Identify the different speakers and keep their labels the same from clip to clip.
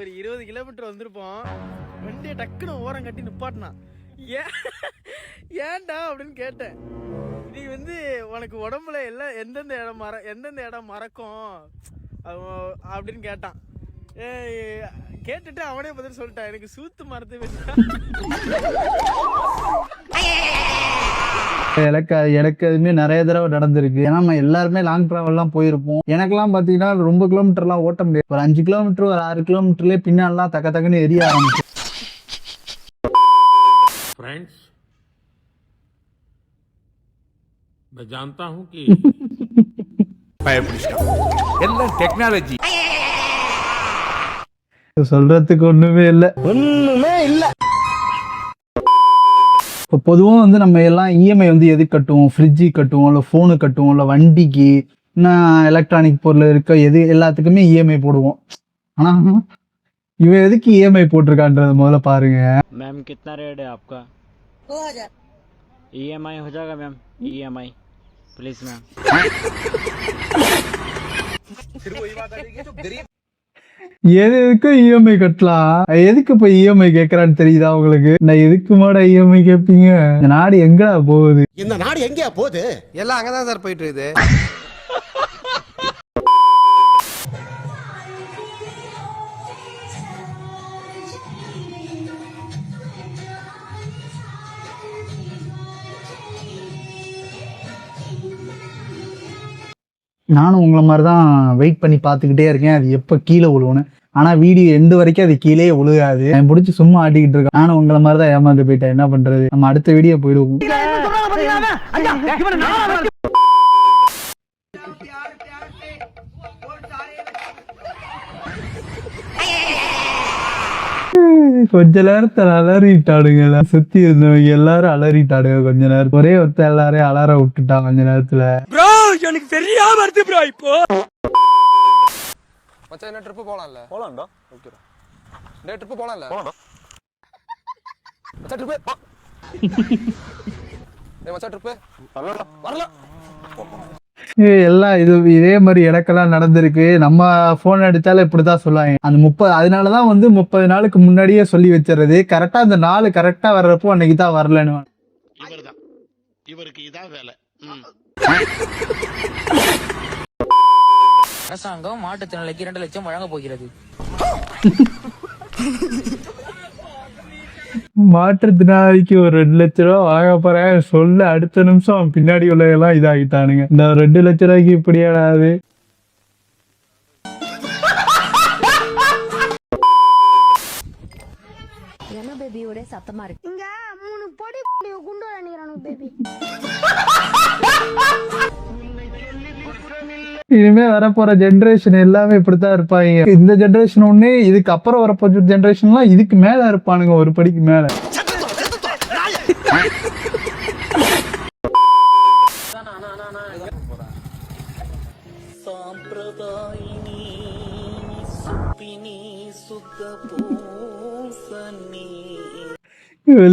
Speaker 1: ஒரு 20 கிலோமீட்டர் வந்திருப்போம். வண்டியை டக்குன்னு ஓரம் கட்டி நிப்பாட்டினான். ஏன்டா அப்படின்னு கேட்டேன். நீ வந்து உனக்கு உடம்புல எல்லாம் எந்தெந்த இடம் மறக்கும் அப்படின்னு கேட்டான். கேட்டுட்டு அவனே பதில் சொல்லிட்டான், எனக்கு சூத்து மறந்து
Speaker 2: எனக்கு அதுமே நிறைய தடவை நடந்திருக்கு. ஏன்னா நம்ம எல்லாருமே லாங் டிராவல்லாம் போயிருப்போம். எனக்கெல்லாம் பாத்தீங்கன்னா ரொம்ப கிலோமீட்டர்லாம் ஓட்ட முடியாது. ஒரு 5 கிலோமீட்டர் ஒரு 6 கிலோமீட்டர்லயே பின்னாலாம் தக்க தக்கன்னு எரிய ஆரம்பிச்சு.
Speaker 3: फ्रेंड्स, मैं जानता हूं कि எல்லாம் டெக்னாலஜி
Speaker 2: சொல்றதுக்கு ஒண்ணுமே இல்ல. இப்போ பொதுவாக வந்து நம்ம எல்லாம் இஎம்ஐ வந்து எதுக்கு கட்டுவோம்? ஃப்ரிட்ஜு கட்டுவோம், இல்லை ஃபோனு கட்டுவோம், இல்லை வண்டிக்கு, எலக்ட்ரானிக் பொருள் இருக்க எது எல்லாத்துக்குமே இஎம்ஐ போடுவோம். ஆனா இவன் எதுக்கு இஎம்ஐ போட்டிருக்கான்றத முதல்ல பாருங்க.
Speaker 4: मैम कितना रेट है आपका?
Speaker 5: 2000
Speaker 4: EMI हो जाएगा मैम? EMI please ma'am.
Speaker 2: எதுக்கு இஎம்ஐ கட்டலாம்? எதுக்கு இப்ப இஎம்ஐ கேட்கறான்னு தெரியுதா உங்களுக்கு? நான் எதுக்கு மாட இஎம்ஐ கேட்பீங்க? இந்த நாடு எங்கடா போகுது?
Speaker 6: இந்த நாடு எங்கயா போகுது?
Speaker 1: எல்லாம் அங்கதான் சார் போயிட்டு இருக்குது.
Speaker 2: நானும் உங்களை மாதிரி தான் வெயிட் பண்ணி பார்த்துக்கிட்டே இருக்கேன் அது எப்போ கீழே விழுவுன்னு. ஆனால் வீடியோ எண்டு வரைக்கும் அது கீழே விழுகாது. நான் பிடிச்சி சும்மா ஆட்டிக்கிட்டு இருக்கேன். நானும் உங்களை மாதிரி தான் ஏமாந்து போயிட்டேன். என்ன பண்றது? நம்ம அடுத்த வீடியோ போயிடுவோம். கொஞ்ச நேரத்தில் அலறிட்டாடுங்க. சுத்தி இருந்தவங்க எல்லாரும் அலறிட்டாடுங்க. கொஞ்ச நேரம் ஒரே ஒருத்தர் எல்லாரையும் அலற விட்டுட்டான் கொஞ்ச நேரத்துல.
Speaker 1: எனக்கு தெரியாம வருது ப்ரோ. இப்போ
Speaker 7: மச்சான் என்ன ட்ரிப் போலாம்ல? போலாம்டா. ஓகேடா. டேய் ட்ரிப் போலாம்ல? போலாம்டா. மச்சான் ட்ரிப் டேய் மச்சான் ட்ரிப் வரல.
Speaker 2: எல்லாம் இதே மாதிரி எனக்கெல்லாம் நடந்திருக்கு. நம்ம போன் அடிச்சாலும் இப்படிதான் சொல்லுவாங்க. அந்த 30 அதனாலதான் வந்து 30 நாளுக்கு முன்னாடியே சொல்லி வச்சிருது. கரெக்டா அந்த நாள் கரெக்டா வர்றப்போ அன்னைக்கு தான் வரலன்னு.
Speaker 6: இவருக்கு இதான் வேலை.
Speaker 5: அரசாங்கம் மாற்றுத்திறனாளிக்கு 2 லட்சம் வழங்க போகிறது.
Speaker 2: மாற்றுத்திறனாளிக்கு ஒரு 2 லட்ச ரூபா வாங்க போறேன் சொல்ல அடுத்த நிமிஷம் பின்னாடி உள்ள எல்லாம் இதாகிட்டானுங்க. இந்த 2 லட்ச ரூபாய்க்கு இப்படி ஏடாது.
Speaker 8: என்ன பேபியோட சத்தமா இருக்கு?
Speaker 9: இங்க 3 பொடி குண்டு நினைக்கிறானுங்க பேபி.
Speaker 2: இனிமே வரப்போற ஜென்ரேஷன் எல்லாமே இப்படித்தான் இருப்பாங்க. இந்த ஜென்ரேஷன் ஒண்ணு, இதுக்கு அப்புறம் வரப்போற ஜென்ரேஷன்லாம் இதுக்கு மேல இருப்பானுங்க, ஒரு படிக்கு மேல.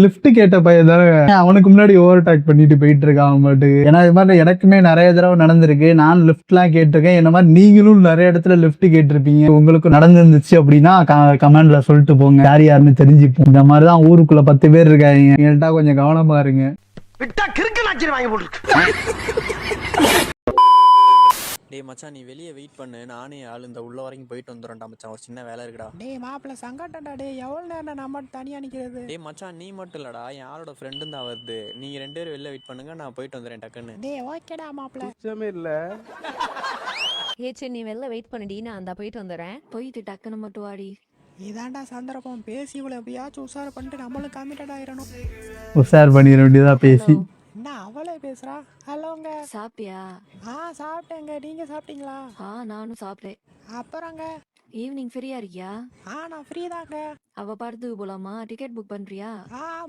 Speaker 2: லிஃப்ட் கேட்ட பையன் தானே அவனுக்கு முன்னாடி ஓவர் டேக் பண்ணிட்டு போயிட்டு இருக்கான் பாட்டுக்கு. ஏன்னா இது மாதிரி எனக்குமே நிறைய தடவை நடந்திருக்கு. நான் லிஃப்ட்லாம் கேட்டிருக்கேன். என்ன மாதிரி நீங்களும் நிறைய இடத்துல லிஃப்ட் கேட்டிருப்பீங்க. உங்களுக்கு நடந்துருந்துச்சு அப்படின்னா கமெண்ட்ல சொல்லிட்டு போங்க. யார் யாருன்னு தெரிஞ்சுப்போம். இந்த மாதிரிதான் ஊருக்குள்ள 10 பேர் இருக்காங்க. கேட்டா கொஞ்சம் கவனமா இருங்க.
Speaker 6: விட்டா கிறுக்கு நாச்சி வாங்கி போட்டுருக்கு.
Speaker 4: டேய் மச்சான் நீ வெளியே வெயிட் பண்ணு, நானே ஆள் இந்த உள்ள வரைக்கும் போயிட்டு வந்துடுறேன்டா மச்சான். ஒரு சின்ன வேலை இருக்குடா.
Speaker 5: டேய் மாப்பிள்ள சங்கட்டடா. டேய் எவ்வளவு நேரம் நம்ம தனியா நிக்கிறது?
Speaker 4: டேய் மச்சான் நீ மட்டும் இல்லடா, என் ஆளோட ஃப்ரெண்டும் தான் வருது. நீங்க 2 பேரும் வெளில வெயிட் பண்ணுங்க, நான் போயிட்டு வந்துடுறேன் டக்குன்னு.
Speaker 5: டேய் ஓகேடா மாப்பிள்ள.
Speaker 1: நிச்சயமே இல்ல.
Speaker 8: சரி நீ வெளில வெயிட் பண்ணிடி, நான் அந்த போயிட்டு வந்துடுறேன். போயிட்டு டக்குன்னு மட்டும் வாடி.
Speaker 5: இதாண்டா சந்தர்ப்பம். பேசி இவ்வளவு எப்படியாச்சும் உஷார் பண்ணிட்டு நம்மளும் கமிட்டட் ஆயிரணும்.
Speaker 2: உஷார் பண்ணிட வேண்டியதா பேசி.
Speaker 5: என்ன அவளே பேசுறா? ஹலோங்க
Speaker 8: சாப்பிட்டியா?
Speaker 5: சாப்பிட்டேங்க. நீங்க சாப்பிட்டீங்களா?
Speaker 8: நானும் சாப்பிட்டேன்.
Speaker 5: அப்புறங்க
Speaker 8: ஈவினிங் ஃப்ரீயா இருக்கியா?
Speaker 5: நான் ஃப்ரீ தாங்க.
Speaker 8: அவ படத்துக்கு போலாமா? டிக்கெட் புக் பண்றியா?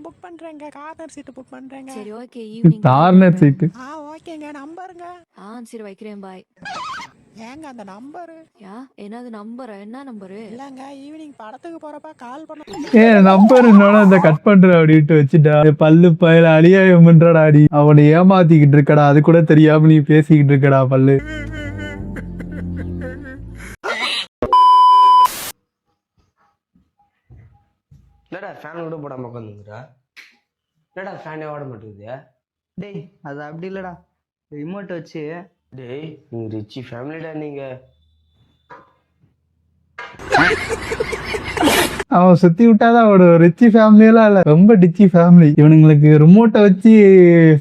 Speaker 5: புக் பண்றேங்க. கார்னர் சீட் புக் பண்றேங்க.
Speaker 8: சரி ஓகே ஈவினிங்.
Speaker 2: Corner seat.
Speaker 5: ஓகேங்க. நம்பருங்க.
Speaker 8: சரி வைக்கிறேன் பாய்.
Speaker 5: ஏங்க அந்த நம்பரு?
Speaker 8: என்னது நம்பர்? என்ன நம்பரு?
Speaker 5: இல்லங்க ஈவினிங் படத்துக்கு போறப்ப கால் பண்ண.
Speaker 2: நம்பர் இந்த கட் பண்ற அப்படின்ட்டு வச்சுட்டா. பல்லு பயில அழியாயம் பண்றடா அடி. அவனை ஏமாத்திக்கிட்டு இருக்கடா, அது கூட தெரியாம நீ பேசிக்கிட்டு இருக்கடா பல்லு.
Speaker 6: என்னடா ஃபேன் கூட போடாம உட்காந்துங்கிறா? என்னடா ஃபேனே ஓட மாட்டேங்குது?
Speaker 2: டேய் அது அப்படி இல்லடா, ரிமோட் வச்சு.
Speaker 6: டேய் நீங்க ரிச்சி ஃபேமிலிடா நீங்க.
Speaker 2: அவன் சுத்தி விட்டாதான் ஒரு ரிச்சி ஃபேமிலியெல்லாம் இல்ல, ரொம்ப டிச்சி ஃபேமிலி. இவனுங்களுக்கு ரிமோட்டை வச்சு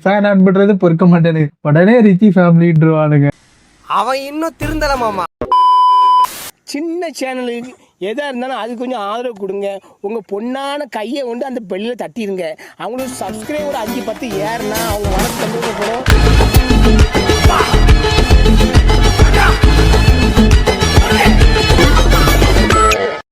Speaker 2: ஃபேன் ஆன் பண்றது பொறுக்க மாட்டேனு, உடனே ரிச்சி ஃபேமிலின்றுவானுங்க.
Speaker 6: அவன் இன்னும் திருந்தல மாமா. சின்ன சேனலுக்கு எதா இருந்தாலும் அது கொஞ்சம் ஆதரவு கொடுங்க. உங்க பொண்ணான கையை கொண்டு அந்த பெல்லில் தட்டிடுங்க. அவங்களுக்கு சப்ஸ்கிரைபர் 5-10 ஏறுனா அவங்க மனசு சந்தோஷப்படும்.